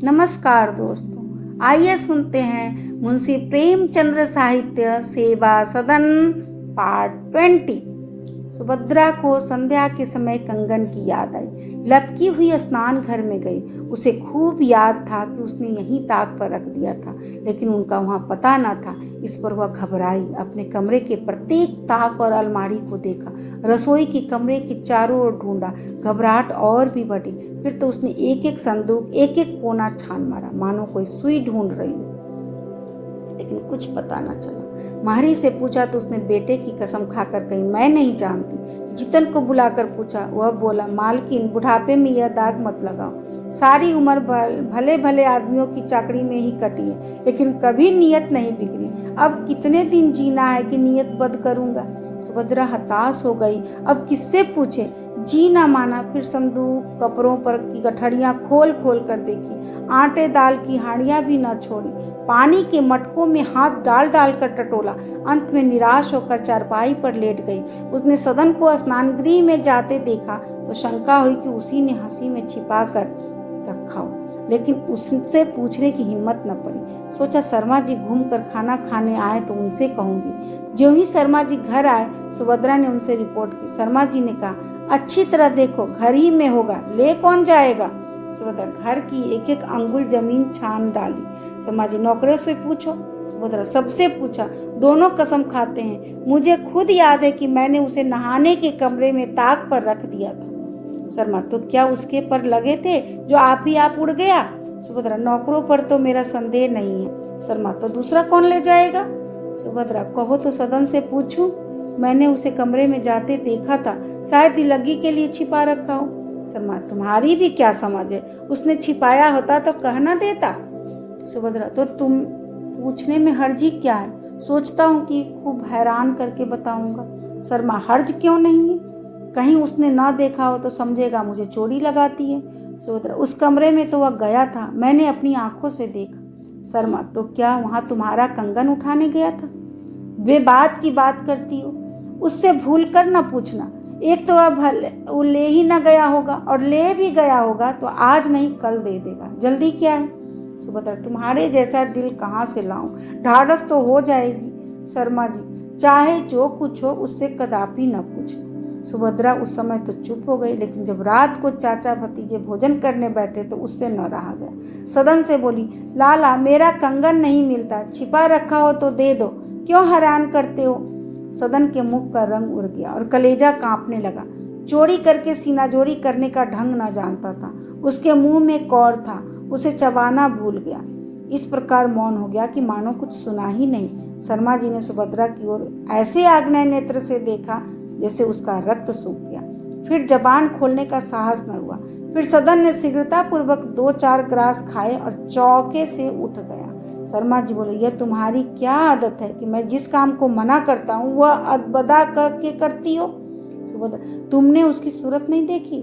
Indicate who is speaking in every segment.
Speaker 1: नमस्कार दोस्तों, आइए सुनते हैं मुंशी प्रेमचंद्र साहित्य सेवा सदन पार्ट 20। सुभद्रा को संध्या के समय कंगन की याद आई। लपकी हुई स्नान घर में गई। उसे खूब याद था कि उसने यहीं ताक पर रख दिया था, लेकिन उनका वहां पता न था। इस पर वह घबराई। अपने कमरे के प्रत्येक ताक और अलमारी को देखा, रसोई के कमरे के चारों ओर ढूंढा। घबराहट और भी बढ़ी। फिर तो उसने एक एक संदूक, एक एक कोना छान मारा, मानो कोई सुई ढूंढ रही हो, लेकिन कुछ पता न चला। माही से पूछा तो उसने बेटे की कसम खाकर कही, मैं नहीं जानती। जितन को बुलाकर पूछा, वह बोला, मालकिन, बुढ़ापे में यह दाग मत लगाओ। सारी उम्र भले भले आदमियों की चाकरी में ही कटी है, लेकिन कभी नीयत नहीं बिगड़ी। अब कितने दिन जीना है कि नीयत बद करूंगा। सुभद्रा हताश हो गई। अब किससे पूछे। जी ना माना। फिर संदूक, कपड़ों पर की गठरियां खोल खोल कर देखी। आटे दाल की हांडियां भी न छोड़ी। पानी के मटकों में हाथ डाल डाल कर टटोला। अंत में निराश होकर चारपाई पर लेट गई। उसने सदन को स्नान गृह में जाते देखा तो शंका हुई कि उसी ने हंसी में छिपा कर रखा हो, लेकिन उससे पूछने की हिम्मत न पड़ी। सोचा, शर्मा जी घूम कर खाना खाने आए तो उनसे कहूंगी। ज्यों ही शर्मा जी घर आए, सुभद्रा ने उनसे रिपोर्ट की। शर्मा जी ने कहा, अच्छी तरह देखो, घर ही में होगा, ले कौन जाएगा। सुभद्रा घर की एक एक अंगुल जमीन छान डाली। शर्मा जी, नौकरों से पूछो। सुभद्रा, सबसे पूछा, दोनों कसम खाते हैं। मुझे खुद याद है कि मैंने उसे नहाने के कमरे में ताक पर रख दिया था। शर्मा, तो क्या उसके पर लगे थे जो आप ही आप उड़ गया। सुभद्रा, नौकरों पर तो मेरा संदेह नहीं है। शर्मा, तो दूसरा कौन ले जाएगा। सुभद्रा, कहो तो सदन से पूछूं। मैंने उसे कमरे में जाते देखा था, शायद लगी के लिए छिपा रखा हो। शर्मा, तुम्हारी भी क्या समझ है, उसने छिपाया होता तो कहना देता। सुभद्रा, तो तुम पूछने में हर्जी क्या है। सोचता हूँ कि खूब हैरान करके बताऊंगा। शर्मा, हर्ज क्यों नहीं है, कहीं उसने ना देखा हो तो समझेगा मुझे चोरी लगाती है। सुभद्रा, उस कमरे में तो वह गया था, मैंने अपनी आंखों से देखा। शर्मा, तो क्या वहां तुम्हारा कंगन उठाने गया था। वे बात की बात करती हो, उससे भूल कर न पूछना। एक तो वो ले ही न गया होगा, और ले भी गया होगा तो आज नहीं कल दे देगा। जल्दी क्या है। सुभद्रा, तुम्हारे जैसा दिल कहाँ से लाऊं, ढाढ़स तो हो जाएगी। शर्मा जी, चाहे जो कुछ हो उससे कदापि न पूछना। सुभद्रा उस समय तो चुप हो गई, लेकिन जब रात को चाचा भतीजे भोजन करने बैठे तो उससे न रहा गया। सदन से बोली, लाला, मेरा कंगन नहीं मिलता, छिपा रखा हो तो दे दो, क्यों हैरान करते हो। सदन के मुख का रंग उड़ गया और कलेजा कांपने लगा। चोरी करके सीनाजोरी करने का ढंग न जानता था। उसके मुंह में कौर था, उसे चबाना भूल गया। इस प्रकार मौन हो गया कि मानो कुछ सुना ही नहीं। शर्मा जी ने सुभद्रा की ओर ऐसे आग्नेय नेत्र से देखा जैसे उसका रक्त सूख गया। फिर जबान खोलने का साहस न हुआ। फिर सदन ने शीघ्रतापूर्वक 2-4 ग्रास खाए और चौके से उठ गया। शर्मा जी बोले, यह तुम्हारी क्या आदत है कि मैं जिस काम को मना करता हूँ वह अदबदा करके करती हो। सुभद्रा, तुमने उसकी सूरत नहीं देखी,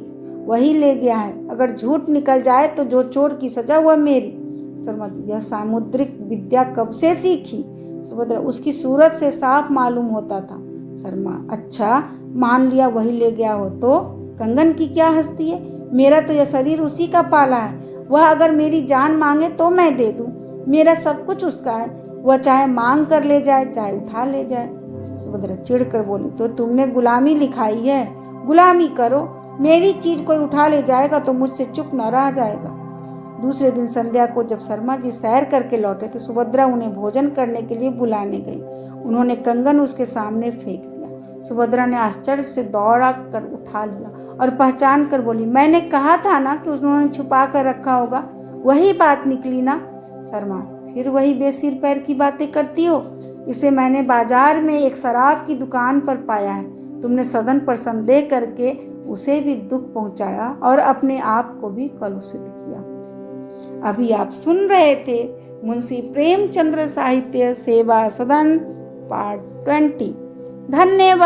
Speaker 1: वही ले गया है। अगर झूठ निकल जाए तो जो चोर की सजा वह मेरी। शर्मा जी, यह सामुद्रिक विद्या कब से सीखी। सुभद्रा, उसकी सूरत से साफ मालूम होता था। शर्मा, अच्छा, मान लिया वही ले गया हो तो कंगन की क्या हस्ती है। मेरा तो यह शरीर उसी का पाला है। वह अगर मेरी जान मांगे तो मैं दे दूं। मेरा सब कुछ उसका है, वह चाहे मांग कर ले जाए चाहे उठा ले जाए। सुभद्रा चिढ़ कर बोली, तो तुमने गुलामी लिखाई है, गुलामी करो। मेरी चीज कोई उठा ले जाएगा तो मुझसे चुप न रह जाएगा। दूसरे दिन संध्या को जब शर्मा जी सैर करके लौटे तो सुभद्रा उन्हें भोजन करने के लिए बुलाने गई। उन्होंने कंगन उसके सामने फेंक दिया। सुभद्रा ने आश्चर्य से दौड़ा कर उठा लिया और पहचान कर बोली, मैंने कहा था ना कि उन्होंने छुपा कर रखा होगा। वही बात निकली ना। शर्मा, फिर वही बेसिर पैर की बातें करती हो। इसे मैंने बाजार में एक शराब की दुकान पर पाया है। तुमने सदन पर संदेह करके उसे भी दुख पहुंचाया और अपने आप को भी कलुषित किया। अभी आप सुन रहे थे मुंशी प्रेमचंद्र साहित्य सेवा सदन पार्ट 20। धन्यवाद।